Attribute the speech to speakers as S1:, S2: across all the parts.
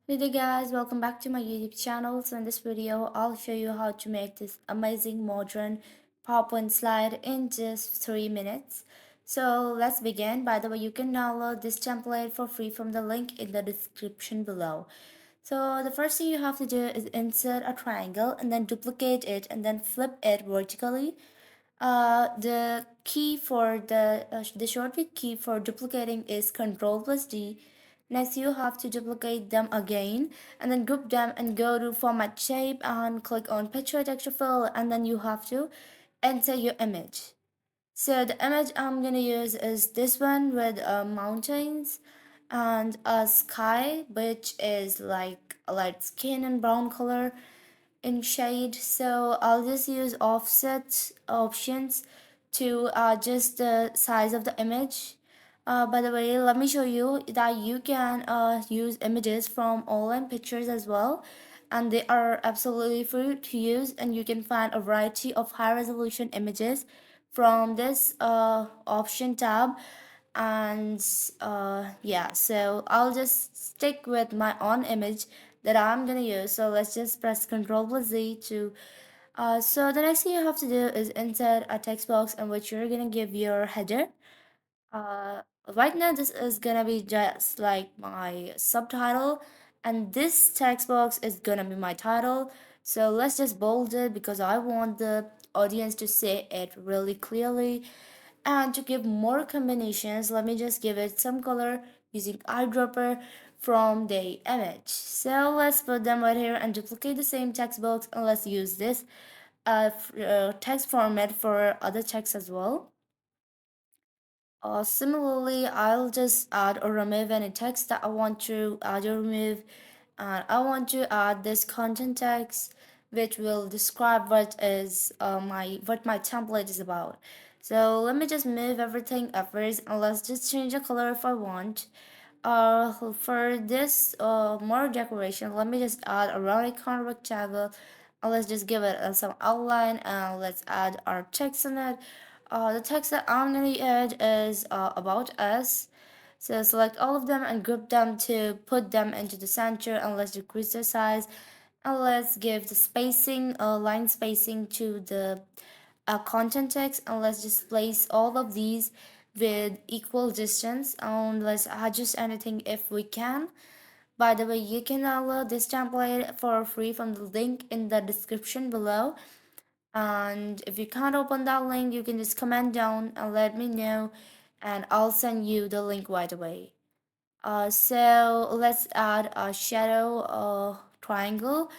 S1: Hey there guys, welcome back to my YouTube channel. So in this video, I'll show you how to make this amazing modern PowerPoint slide in just 3 minutes. So let's begin. By the way, you can download this template for free from the link in the description below. So the first thing you have to do is insert a triangle and then duplicate it and then flip it vertically. The key for the shortcut key for duplicating is Control plus D. Next, you have to duplicate them again and then group them and go to Format Shape and click on Picture Texture Fill, and then you have to enter your image. So the image I'm gonna use is this one with mountains and a sky, which is like a light skin and brown color in shade. So I'll just use offset options to adjust the size of the image. By the way, let me show you that you can use images from online pictures as well, and they are absolutely free to use, and you can find a variety of high resolution images from this option tab. And yeah, so I'll just stick with my own image that I'm gonna use. So let's just press Ctrl plus Z to so the next thing you have to do is insert a text box in which you're gonna give your header. uh right now this is gonna be just like my subtitle, and this text box is gonna be my title. So let's just bold it because I want the audience to see it really clearly. And to give more combinations, let me just give it some color using eyedropper from the image. So let's put them right here and duplicate the same text box, and let's use this text format for other text as well. Similarly, I'll just add or remove any text that I want to add or remove. And I want to add this content text, which will describe what my template is about. So let me just move everything upwards and let's just change the color if I want. For this more decoration, let me just add a round corner rectangle, and let's just give it some outline, and let's add our text in it. The text that I'm gonna add is about us. So select all of them and group them to put them into the center, and let's decrease the size, and let's give the spacing, line spacing to the content text, and let's just place all of these with equal distance, and let's adjust anything if we can. By the way, you can download this template for free from the link in the description below, and if you can't open that link, you can just comment down and let me know, and I'll send you the link right away. So let's add a shadow triangle.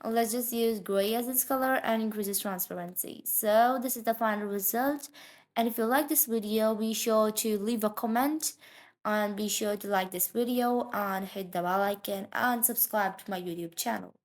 S1: Let's just use gray as its color and increases transparency. So this is the final result. And if you like this video, be sure to leave a comment, and be sure to like this video and hit the bell icon and subscribe to my YouTube channel.